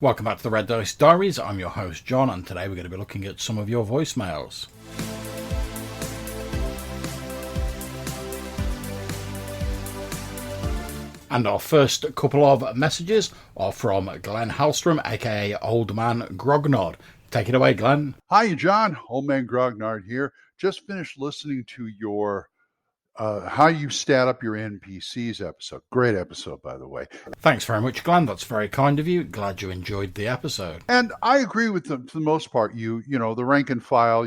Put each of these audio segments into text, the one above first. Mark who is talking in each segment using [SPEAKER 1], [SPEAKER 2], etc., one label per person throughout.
[SPEAKER 1] Welcome back to the Red Dice Diaries. I'm your host John, and today we're going to be looking at some of your voicemails. And our first couple of messages are from Glenn Hallstrom, aka Old Man Grognard. Take it away, Glenn.
[SPEAKER 2] Hi, John. Old Man Grognard here. Just finished listening to your how you stat up your NPCs episode. Great episode, by the way.
[SPEAKER 1] Thanks very much, Glenn. That's very kind of you. Glad you enjoyed the episode.
[SPEAKER 2] And I agree with them for the most part. You know, the rank and file,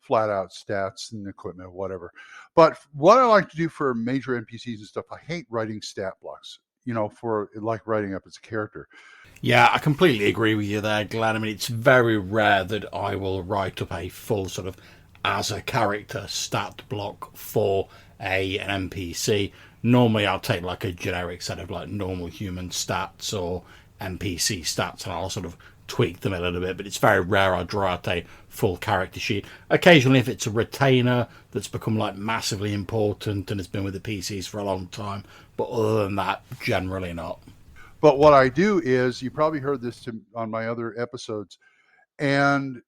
[SPEAKER 2] flat out stats and equipment, whatever. But what I like to do for major NPCs and stuff, I hate writing stat blocks, for like writing up as a character.
[SPEAKER 1] Yeah, I completely agree with you there, Glenn. I mean, it's very rare that I will write up a full sort of as a character stat block for an NPC. Normally I'll take like a generic set of like normal human stats or NPC stats and I'll sort of tweak them a little bit, but it's very rare I draw out a full character sheet. Occasionally if it's a retainer that's become like massively important and has been with the PCs for a long time, but other than that, generally not.
[SPEAKER 2] But what I do is, you probably heard this on my other episodes, and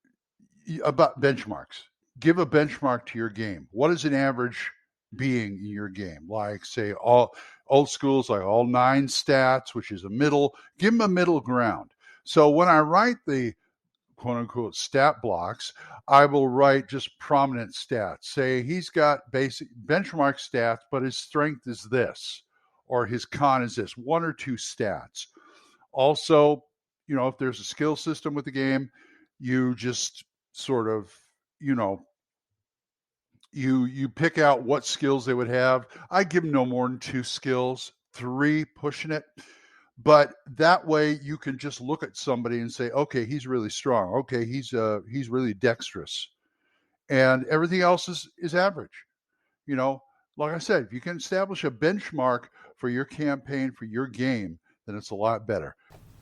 [SPEAKER 2] about benchmarks. Give a benchmark to your game. What is an average being in your game? Like, say, all old schools, like all 9 stats, which is a middle. Give them a middle ground. So when I write the quote-unquote stat blocks, I will write just prominent stats. Say he's got basic benchmark stats, but his strength is this, or his con is this, 1 or 2 stats. Also, if there's a skill system with the game, you just sort of, you pick out what skills they would have. I give them no more than 2 skills, 3 pushing it. But that way you can just look at somebody and say, okay, he's really strong. Okay, he's really dexterous. And everything else is average. Like I said, if you can establish a benchmark for your campaign, for your game, then it's a lot better.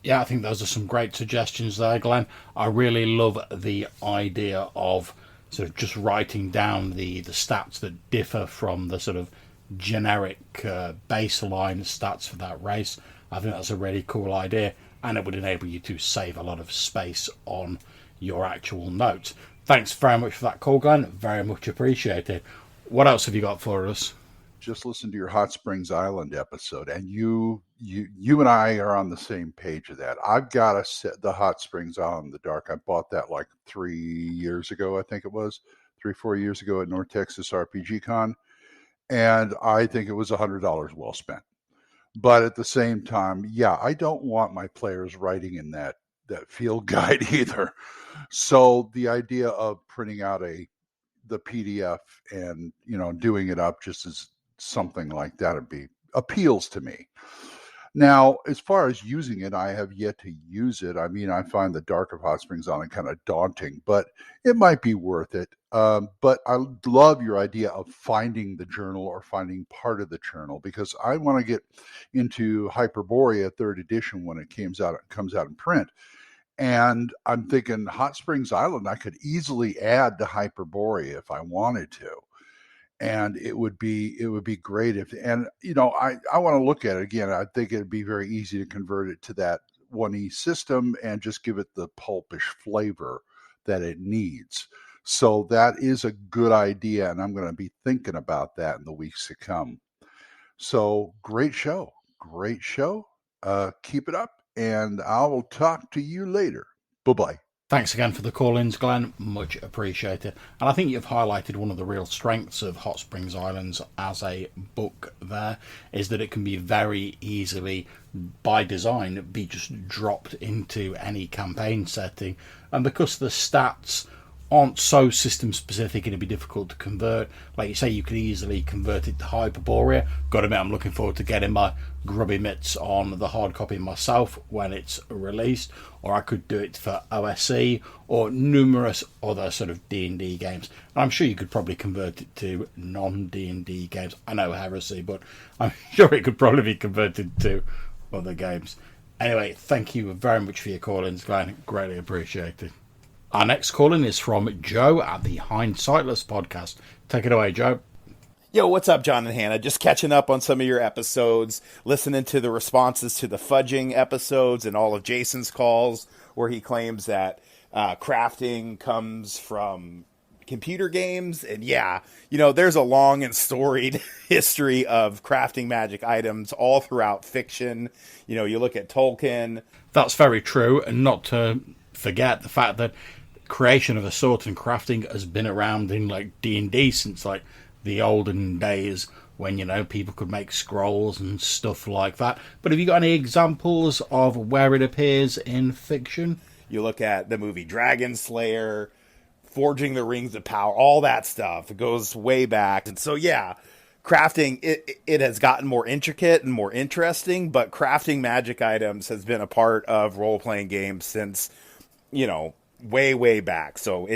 [SPEAKER 1] Yeah, I think those are some great suggestions there, Glenn. I really love the idea of sort of just writing down the stats that differ from the sort of generic baseline stats for that race. I think that's a really cool idea, and it would enable you to save a lot of space on your actual notes. Thanks very much for that call, Glenn. Very much appreciated. What else have you got for us?
[SPEAKER 2] Just listen to your Hot Springs Island episode, and you and I are on the same page of that. I've got to set the Hot Springs Island in the dark. I bought that like 3 years ago, I think it was 3-4 years ago at North Texas RPG Con, and I think it was $100 well spent. But at the same time, yeah, I don't want my players writing in that field guide either. So the idea of printing out the PDF and doing it up just as something like that appeals to me. Now, as far as using it, I have yet to use it. I mean, I find the Dark of Hot Springs Island kind of daunting, but it might be worth it. But I love your idea of finding the journal or finding part of the journal, because I want to get into Hyperborea 3rd edition when it comes out in print. And I'm thinking Hot Springs Island, I could easily add to Hyperborea if I wanted to. And it would be great I want to look at it again. I think it'd be very easy to convert it to that 1E system and just give it the pulpish flavor that it needs. So that is a good idea, and I'm going to be thinking about that in the weeks to come. So great show. Keep it up, and I will talk to you later. Bye-bye.
[SPEAKER 1] Thanks again for the call-ins, Glenn. Much appreciated. And I think you've highlighted one of the real strengths of Hot Springs Islands as a book there, is that it can be very easily, by design, be just dropped into any campaign setting. And because the stats aren't so system specific, it'd be difficult to convert. Like you say, you could easily convert it to Hyperborea. Got to admit, I'm looking forward to getting my grubby mitts on the hard copy myself when it's released, or I could do it for OSE or numerous other sort of D&D games. And I'm sure you could probably convert it to non-D&D games. I know Heresy, but I'm sure it could probably be converted to other games. Anyway, thank you very much for your call-ins, Glenn. Greatly appreciated. Our next call-in is from Joe at the Hindsightless podcast. Take it away, Joe.
[SPEAKER 3] Yo, what's up, John and Hannah? Just catching up on some of your episodes, listening to the responses to the fudging episodes and all of Jason's calls where he claims that crafting comes from computer games. And yeah, there's a long and storied history of crafting magic items all throughout fiction. You look at Tolkien.
[SPEAKER 1] That's very true, and not to forget the fact that creation of a sword and crafting has been around in like D&D since like the olden days when people could make scrolls and stuff like that. But have you got any examples of where it appears in fiction?
[SPEAKER 3] You look at the movie Dragon Slayer, Forging the Rings of Power, all that stuff. It goes way back. And so, yeah, crafting, it has gotten more intricate and more interesting, but crafting magic items has been a part of role-playing games since, way, way back. So,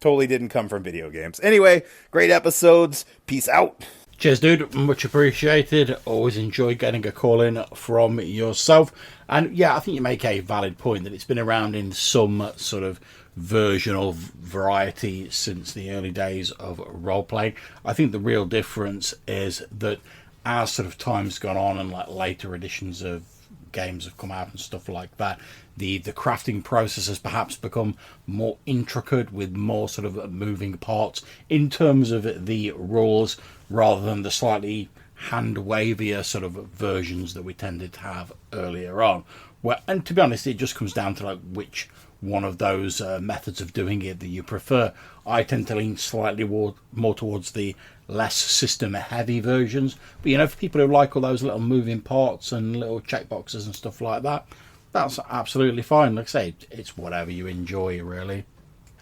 [SPEAKER 3] totally didn't come from video games. Anyway, great episodes. Peace out.
[SPEAKER 1] Cheers, dude. Much appreciated. Always enjoy getting a call in from yourself. And yeah, I think you make a valid point that it's been around in some sort of version or variety since the early days of role-playing. I think the real difference is that as sort of time's gone on and like later editions of games have come out and stuff like that, the crafting process has perhaps become more intricate with more sort of moving parts in terms of the rules rather than the slightly hand-wavier sort of versions that we tended to have earlier on. Well, and to be honest, it just comes down to like which one of those methods of doing it that you prefer. I tend to lean slightly more towards the less system-heavy versions. But, for people who like all those little moving parts and little checkboxes and stuff like that, that's absolutely fine. Like I say, it's whatever you enjoy, really.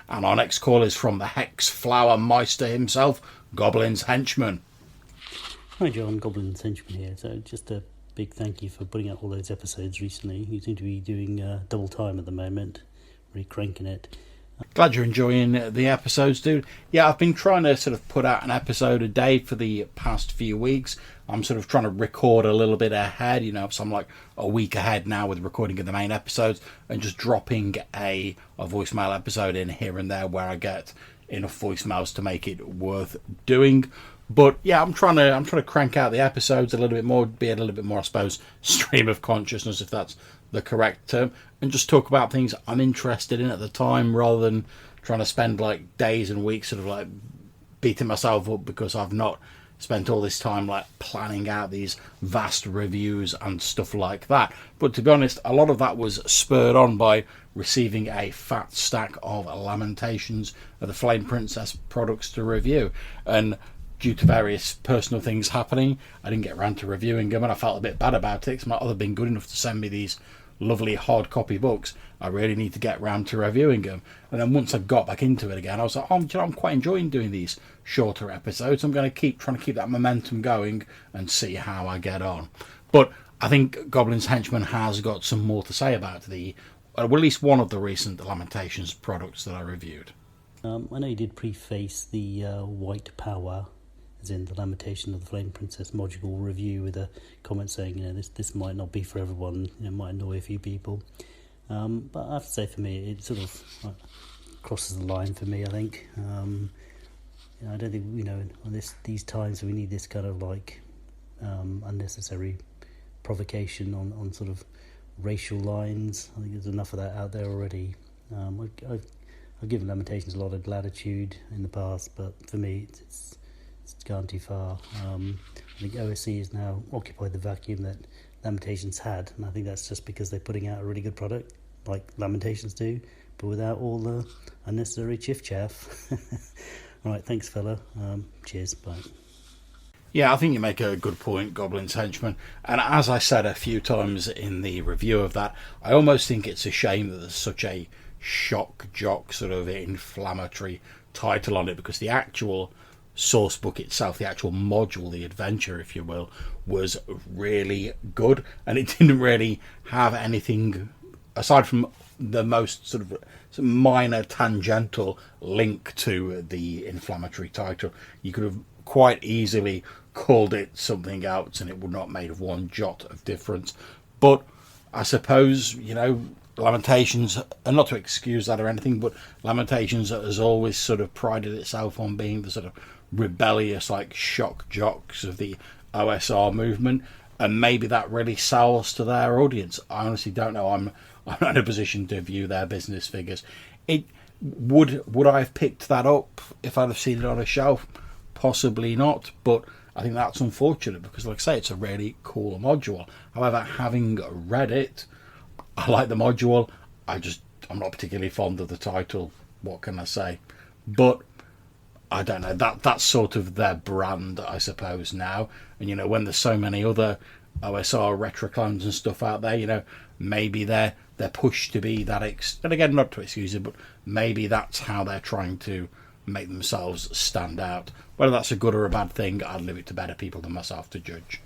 [SPEAKER 1] And our next call is from the Hex Flower Meister himself, Goblin's Henchman.
[SPEAKER 4] Hi John, Goblin's Henchman here. So just a big thank you for putting out all those episodes recently. You seem to be doing double time at the moment, really cranking it.
[SPEAKER 1] Glad you're enjoying the episodes, dude. Yeah, I've been trying to sort of put out an episode a day for the past few weeks. I'm sort of trying to record a little bit ahead, so I'm like a week ahead now with recording of the main episodes and just dropping a voicemail episode in here and there where I get enough voicemails to make it worth doing. But yeah, I'm trying to crank out the episodes a little bit more, be a little bit more, I suppose, stream of consciousness, if that's the correct term, and just talk about things I'm interested in at the time rather than trying to spend like days and weeks sort of like beating myself up because I've not spent all this time like planning out these vast reviews and stuff like that. But to be honest, a lot of that was spurred on by receiving a fat stack of Lamentations of the Flame Princess products to review, and due to various personal things happening, I didn't get around to reviewing them, and I felt a bit bad about it because my other been good enough to send me these lovely hard copy books. I really need to get round to reviewing them. And then once I got back into it again, I was like, I'm quite enjoying doing these shorter episodes. I'm going to trying to keep that momentum going and see how I get on. But I think Goblin's Henchman has got some more to say about at least one of the recent Lamentations products that I reviewed.
[SPEAKER 4] I know you did preface the White Power, as in the Lamentation of the Flame Princess module review, with a comment saying, this might not be for everyone, might annoy a few people. But I have to say, for me, it sort of crosses the line for me, I think. I don't think, on these times we need this kind of like unnecessary provocation on sort of racial lines. I think there's enough of that out there already. I've given Lamentations a lot of latitude in the past, but for me, it's gone too far. I think OSC has now occupied the vacuum that Lamentations had, and I think that's just because they're putting out a really good product, like Lamentations do, but without all the unnecessary chiff-chaff. All right, thanks, fella. Cheers, bye.
[SPEAKER 1] Yeah, I think you make a good point, Goblin's Henchman. And as I said a few times in the review of that, I almost think it's a shame that there's such a shock jock sort of inflammatory title on it, because the actual source book itself, the actual module, the adventure, if you will, was really good, and it didn't really have anything aside from the most sort of minor tangential link to the inflammatory title. You could have quite easily called it something else and it would not have made one jot of difference. But I suppose, Lamentations, and not to excuse that or anything, but Lamentations has always sort of prided itself on being the sort of rebellious, like, shock jocks of the OSR movement, and maybe that really sells to their audience. I honestly don't know. I'm not in a position to view their business figures. It would I have picked that up if I'd have seen it on a shelf? Possibly not, but I think that's unfortunate because, like I say, it's a really cool module. However, having read it, I like the module. I'm not particularly fond of the title. What can I say? But I don't know. That's sort of their brand, I suppose, now. And, you know, when there's so many other OSR retro clones and stuff out there, you know, maybe they're pushed to be that. And again, not to excuse it, but maybe that's how they're trying to make themselves stand out. Whether that's a good or a bad thing, I'd leave it to better people than myself to judge.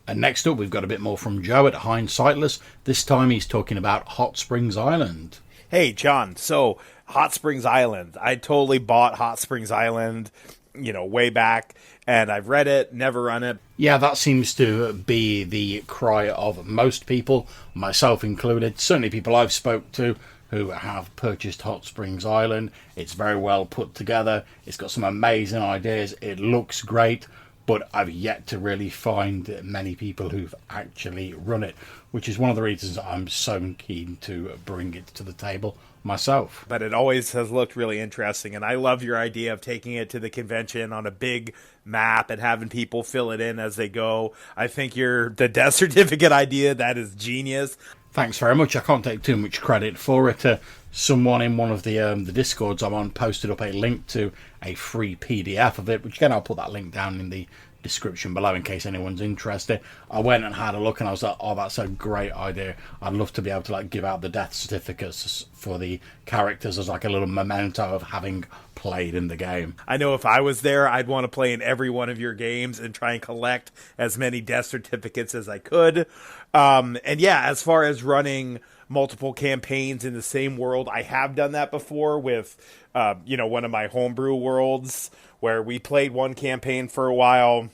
[SPEAKER 1] And next up, we've got a bit more from Joe at Hindsightless. This time he's talking about Hot Springs Island.
[SPEAKER 3] Hey, John, so Hot Springs Island. I totally bought Hot Springs Island, you know, way back, and I've read it, never run it.
[SPEAKER 1] Yeah, that seems to be the cry of most people, myself included. Certainly people I've spoke to who have purchased Hot Springs Island. It's very well put together. It's got some amazing ideas. It looks great, but I've yet to really find many people who've actually run it, which is one of the reasons I'm so keen to bring it to the table myself.
[SPEAKER 3] But it always has looked really interesting, and I love your idea of taking it to the convention on a big map and having people fill it in as they go. I think the death certificate idea, that is genius.
[SPEAKER 1] Thanks very much. I can't take too much credit for it. Someone in one of the Discords I'm on posted up a link to a free PDF of it, which again I'll put that link down in the description below in case anyone's interested. I went and had a look and I was like, oh, that's a great idea. I'd love to be able to like give out the death certificates for the characters as like a little memento of having played in the game.
[SPEAKER 3] I know if I was there, I'd want to play in every one of your games and try and collect as many death certificates as I could. And yeah, as far as running multiple campaigns in the same world, I have done that before with, one of my homebrew worlds where we played one campaign for a while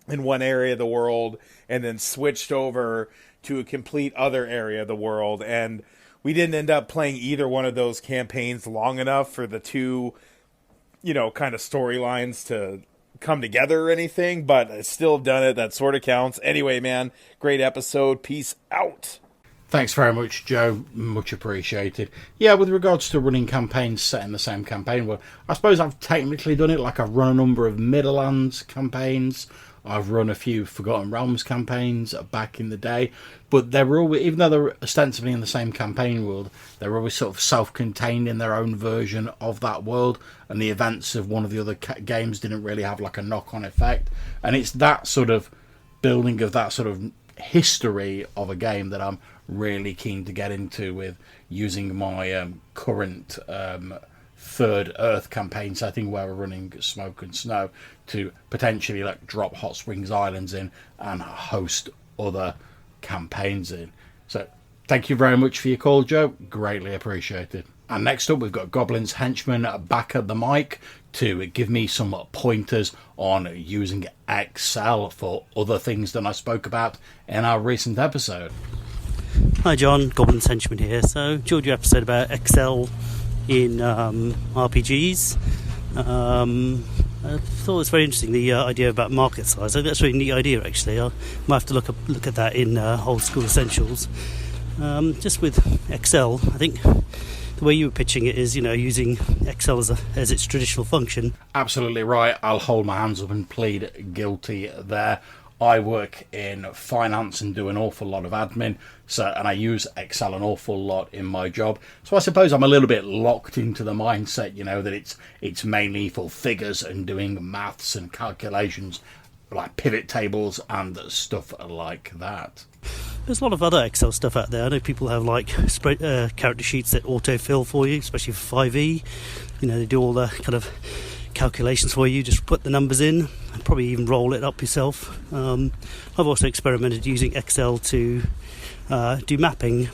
[SPEAKER 3] in one area of the world and then switched over to a complete other area of the world. And we didn't end up playing either one of those campaigns long enough for the two, kind of storylines to come together or anything, but I still have done it. That sort of counts. Anyway, man, great episode. Peace out.
[SPEAKER 1] Thanks very much, Joe. Much appreciated. Yeah, with regards to running campaigns set in the same campaign, well, I suppose I've technically done it. Like, I've run a number of Middlelands campaigns. I've run a few Forgotten Realms campaigns back in the day. But they were always, even though they're ostensibly in the same campaign world, they were always sort of self-contained in their own version of that world. And the events of one of the other games didn't really have like a knock-on effect. And it's that sort of building of that sort of history of a game that I'm really keen to get into with using my current Third Earth campaign setting where we're running Smoke and Snow to potentially like drop Hot Springs Islands in and host other campaigns in. So thank you very much for your call, Joe. Greatly appreciated. And next up we've got Goblin's Henchman back at the mic to give me some pointers on using Excel for other things than I spoke about in our recent episode.
[SPEAKER 4] Hi John, Goblin's Henchman here. So, enjoyed your episode about Excel in RPGs. I thought it was very interesting, the idea about market size. I think that's a really neat idea, actually. I might have to look at that in Old School Essentials. Just with Excel, I think the way you were pitching it is, using Excel as its traditional function.
[SPEAKER 1] Absolutely right. I'll hold my hands up and plead guilty there. I work in finance and do an awful lot of admin, and I use Excel an awful lot in my job. So I suppose I'm a little bit locked into the mindset, that it's mainly for figures and doing maths and calculations, like pivot tables and stuff like that.
[SPEAKER 4] There's a lot of other Excel stuff out there. I know people have like character sheets that autofill for you, especially for 5e. They do all the kind of calculations for you, just put the numbers in and probably even roll it up yourself. I've also experimented using Excel to do mapping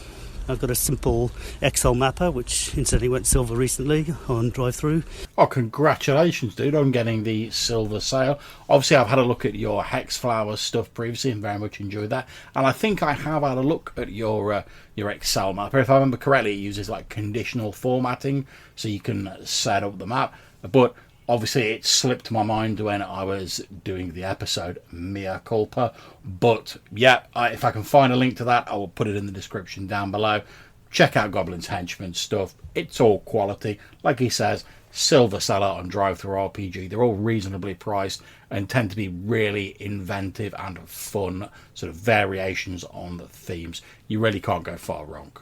[SPEAKER 4] I've got a simple Excel mapper, which incidentally went silver recently on drive-through.
[SPEAKER 1] Oh, congratulations, dude, on getting the silver sale. Obviously, I've had a look at your hex flower stuff previously and very much enjoyed that. And I think I have had a look at your Excel mapper. If I remember correctly, it uses like conditional formatting, so you can set up the map. But obviously, it slipped my mind when I was doing the episode, mea culpa. But yeah, if I can find a link to that, I will put it in the description down below. Check out Goblin's Henchman stuff. It's all quality. Like he says, silver seller on Drive-Thru RPG. They're all reasonably priced and tend to be really inventive and fun sort of variations on the themes. You really can't go far wrong.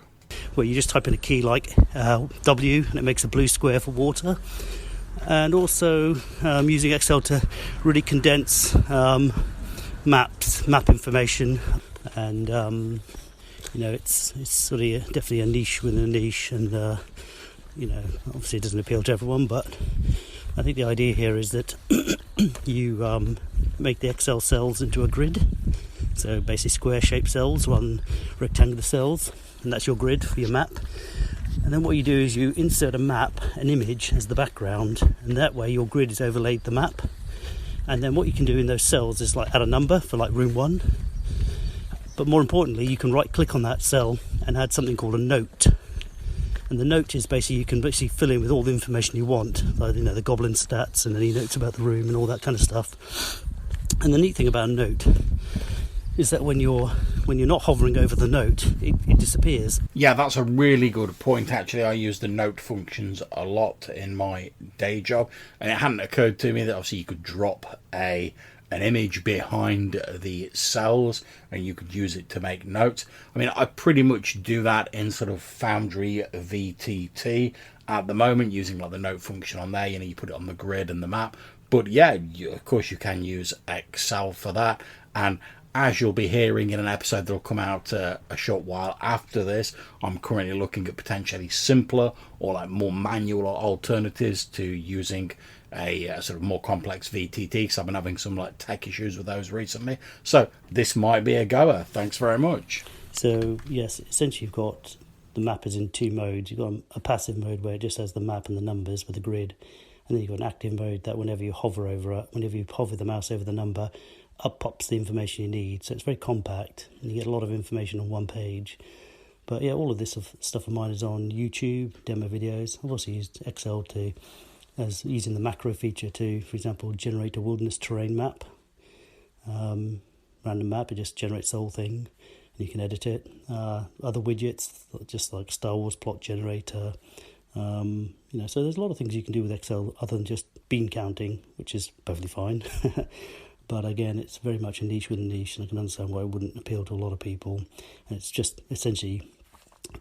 [SPEAKER 4] Where you just type in a key like W and it makes a blue square for water. And also using Excel to really condense map information, and it's sort of definitely a niche within a niche, and obviously it doesn't appeal to everyone, but I think the idea here is that you make the Excel cells into a grid, so basically square shaped cells rather than rectangular cells, and that's your grid for your map. And then what you do is you insert a map, an image as the background, and that way your grid is overlaid the map. And then what you can do in those cells is like add a number for like room 1. But more importantly, you can right click on that cell and add something called a note. And the note is basically, you can basically fill in with all the information you want, like the goblin stats and any notes about the room and all that kind of stuff. And the neat thing about a note is that when you're not hovering over the note, it disappears.
[SPEAKER 1] Yeah, that's a really good point. Actually, I use the note functions a lot in my day job, and it hadn't occurred to me that obviously you could drop an image behind the cells and you could use it to make notes. I mean, I pretty much do that in sort of Foundry VTT at the moment, using like the note function on there. You put it on the grid and the map. But yeah, of course you can use Excel for that. And as you'll be hearing in an episode that'll come out a short while after this, I'm currently looking at potentially simpler or like more manual alternatives to using a sort of more complex VTT, because I've been having some like tech issues with those recently. So this might be a goer. Thanks very much.
[SPEAKER 4] So yes, essentially you've got the map is in 2 modes. You've got a passive mode where it just has the map and the numbers with the grid, and then you've got an active mode that whenever you hover the mouse over the number, up pops the information you need. So it's very compact and you get a lot of information on one page. But yeah, all of this stuff of mine is on YouTube, demo videos. I've also used Excel using the macro feature to, for example, generate a wilderness terrain map. Random map, it just generates the whole thing and you can edit it. Other widgets, just like Star Wars plot generator. So there's a lot of things you can do with Excel other than just bean counting, which is perfectly fine. But again, it's very much a niche within a niche, and I can understand why it wouldn't appeal to a lot of people. And it's just essentially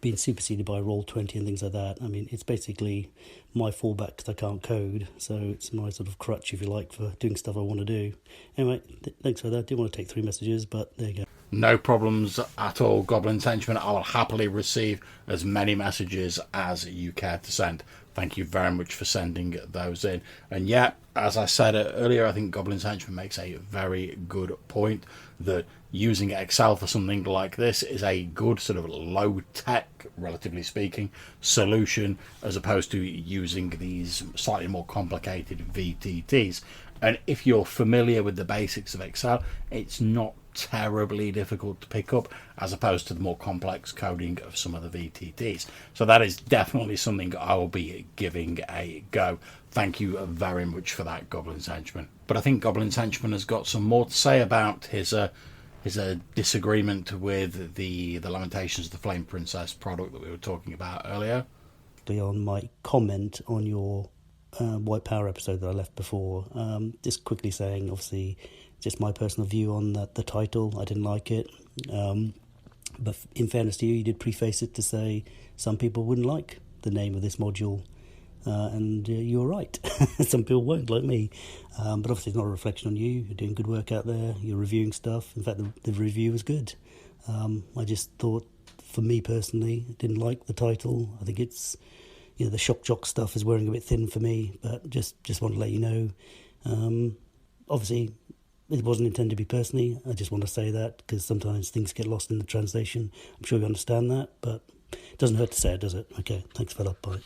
[SPEAKER 4] being superseded by Roll20 and things like that. I mean, it's basically my fallback because I can't code, so it's my sort of crutch, if you like, for doing stuff I want to do. Anyway, thanks for that. I didn't want to take 3 messages, but there you go.
[SPEAKER 1] No problems at all, Goblin's Henchman. I will happily receive as many messages as you care to send. Thank you very much for sending those in. And yeah, as I said earlier, I think Goblin's Henchman makes a very good point that using Excel for something like this is a good sort of low-tech, relatively speaking, solution as opposed to using these slightly more complicated VTTs. And if you're familiar with the basics of Excel, it's not terribly difficult to pick up as opposed to the more complex coding of some of the VTTs. So that is definitely something I will be giving a go. Thank you very much for that, Goblin's Henchman. But I think Goblin's Henchman has got some more to say about his disagreement with the Lamentations of the Flame Princess product that we were talking about earlier.
[SPEAKER 4] On my comment on your White Power episode that I left before, just quickly saying, obviously, just my personal view on the title. I didn't like it. But in fairness to you, you did preface it to say some people wouldn't like the name of this module. And you were right. Some people won't, like me. But obviously it's not a reflection on you. You're doing good work out there. You're reviewing stuff. In fact, the review was good. I just thought, for me personally, didn't like the title. I think it's, the shock jock stuff is wearing a bit thin for me. But just want to let you know. Obviously, it wasn't intended to be personally. I just want to say that because sometimes things get lost in the translation. I'm sure you understand that, but Doesn't hurt to say it, does it? Okay, thanks, Philip. Bye.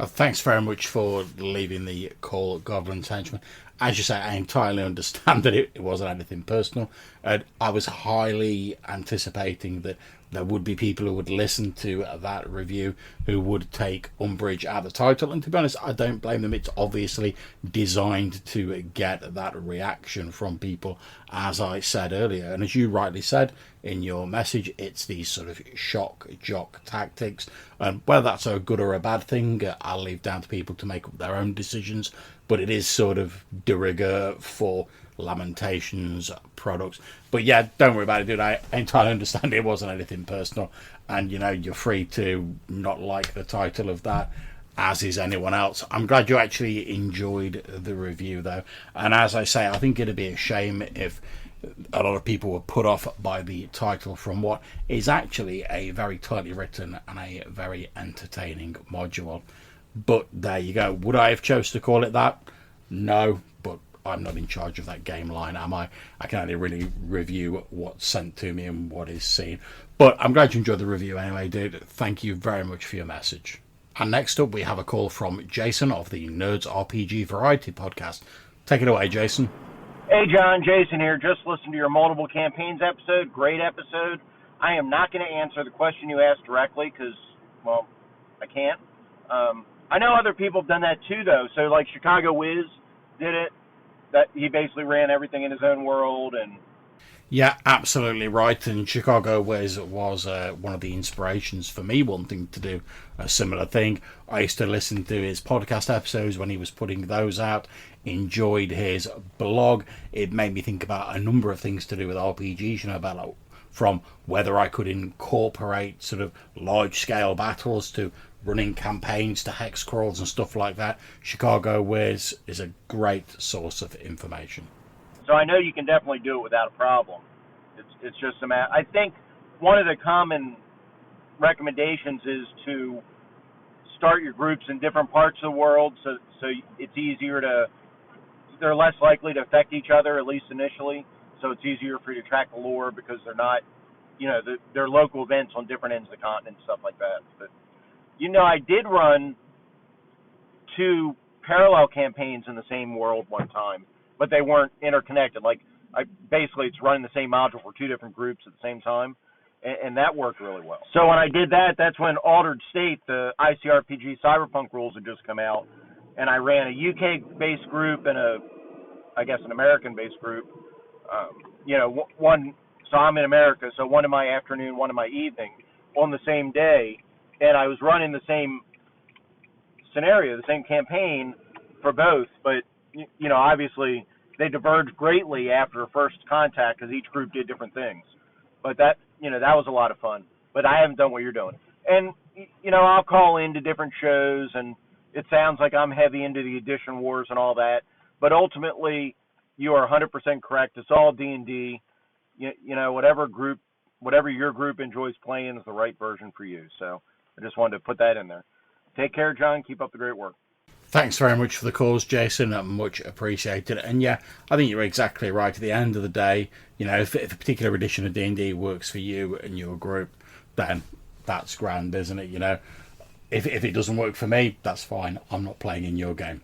[SPEAKER 1] Thanks very much for leaving the call, Goblin's Henchman. As you say, I entirely understand that it wasn't anything personal. I was highly anticipating that there would be people who would listen to that review who would take umbrage at the title. And to be honest, I don't blame them. It's obviously designed to get that reaction from people, as I said earlier. And as you rightly said in your message, it's these sort of shock jock tactics. And whether that's a good or a bad thing, I'll leave down to people to make up their own decisions. But it is sort of de rigueur for Lamentations products. But yeah, don't worry about it, dude. I entirely understand it wasn't anything personal. And, you're free to not like the title of that, as is anyone else. I'm glad you actually enjoyed the review, though. And as I say, I think it'd be a shame if a lot of people were put off by the title from what is actually a very tightly written and a very entertaining module. But there you go. Would I have chose to call it that? No, but I'm not in charge of that game line, am I? I can only really review what's sent to me and what is seen. But I'm glad you enjoyed the review anyway, dude. Thank you very much for your message. And next up, we have a call from Jason of the Nerds RPG Variety podcast. Take it away, Jason.
[SPEAKER 5] Hey, John, Jason here. Just listened to your multiple campaigns episode. Great episode. I am not going to answer the question you asked directly because, well, I can't. I know other people have done that too, though. So, like Chicago Wiz did it. That he basically ran everything in his own world. And
[SPEAKER 1] yeah, absolutely right. And Chicago Wiz was one of the inspirations for me wanting to do a similar thing. I used to listen to his podcast episodes when he was putting those out. Enjoyed his blog. It made me think about a number of things to do with RPGs, about like, from whether I could incorporate sort of large-scale battles to running campaigns to hex crawls and stuff like that. Chicago Wiz is a great source of information.
[SPEAKER 5] So I know you can definitely do it without a problem. It's just a matter. I think one of the common recommendations is to start your groups in different parts of the world, so it's easier to. They're less likely to affect each other, at least initially. So it's easier for you to track the lore because they're not, they're local events on different ends of the continent, stuff like that. But I did run 2 parallel campaigns in the same world one time, but they weren't interconnected. Like, basically, it's running the same module for 2 different groups at the same time, and that worked really well. So when I did that, that's when Altered State, the ICRPG Cyberpunk rules had just come out, and I ran a UK-based group and an American-based group. One. So I'm in America, so one in my afternoon, one in my evening, on the same day, and I was running the same scenario, the same campaign for both, but obviously they diverged greatly after first contact because each group did different things. But that was a lot of fun. But I haven't done what you're doing, and I'll call into different shows, and it sounds like I'm heavy into the edition wars and all that, but ultimately you are 100% correct. It's all D&D. Whatever your group enjoys playing is the right version for you. So I just wanted to put that in there. Take care, John. Keep up the great work.
[SPEAKER 1] Thanks very much for the calls, Jason. Much appreciated. And yeah, I think you're exactly right. At the end of the day, if a particular edition of D&D works for you and your group, then that's grand, isn't it? If it doesn't work for me, that's fine. I'm not playing in your game.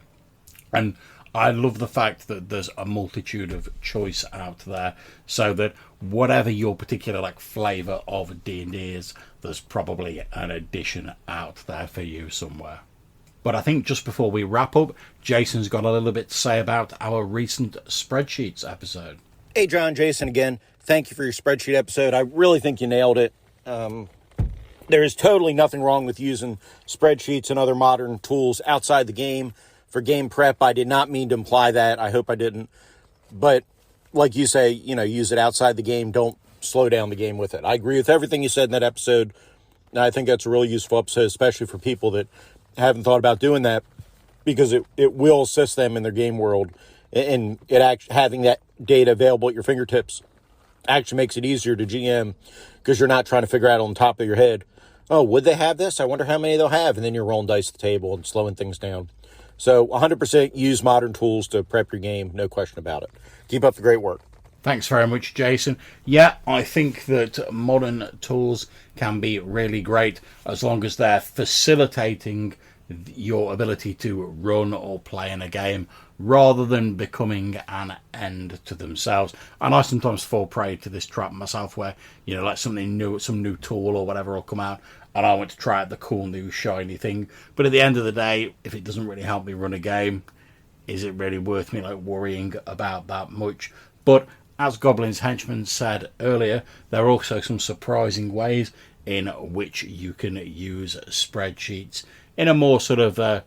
[SPEAKER 1] And I love the fact that there's a multitude of choice out there, so that whatever your particular flavour of D&D is, there's probably an edition out there for you somewhere. But I think just before we wrap up, Jason's got a little bit to say about our recent spreadsheets episode.
[SPEAKER 5] Hey, John, Jason again. Thank you for your spreadsheet episode. I really think you nailed it. There is totally nothing wrong with using spreadsheets and other modern tools outside the game for game prep. I did not mean to imply that. I hope I didn't. But like you say, use it outside the game. Don't slow down the game with it. I agree with everything you said in that episode. And I think that's a really useful episode, especially for people that haven't thought about doing that, because it will assist them in their game world, and having that data available at your fingertips actually makes it easier to GM, because you're not trying to figure out on the top of your head, oh, would they have this? I wonder how many they'll have. And then you're rolling dice at the table and slowing things down. So 100% use modern tools to prep your game. No question about it. Keep up the great work.
[SPEAKER 1] Thanks very much, Jason. Yeah, I think that modern tools can be really great as long as they're facilitating your ability to run or play in a game rather than becoming an end to themselves. And I sometimes fall prey to this trap myself where, like something new, some new tool or whatever will come out and I want to try out the cool new shiny thing. But at the end of the day, if it doesn't really help me run a game, is it really worth me worrying about that much? But as Goblin's Henchman said earlier, there are also some surprising ways in which you can use spreadsheets in a more sort of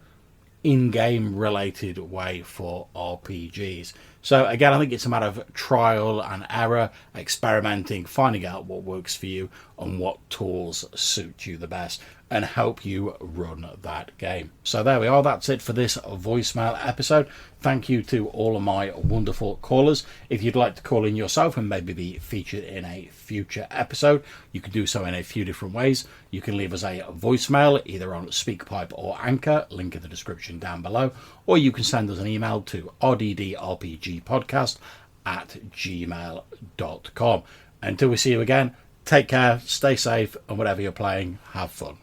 [SPEAKER 1] in-game related way for RPGs. So again, I think it's a matter of trial and error, experimenting, finding out what works for you and what tools suit you the best and help you run that game. So there we are. That's it for this voicemail episode. Thank you to all of my wonderful callers. If you'd like to call in yourself and maybe be featured in a future episode, you can do so in a few different ways. You can leave us a voicemail either on SpeakPipe or Anchor, link in the description down below, or you can send us an email to rddrpgpodcast@gmail.com. Until we see you again, take care, stay safe, and whatever you're playing, have fun.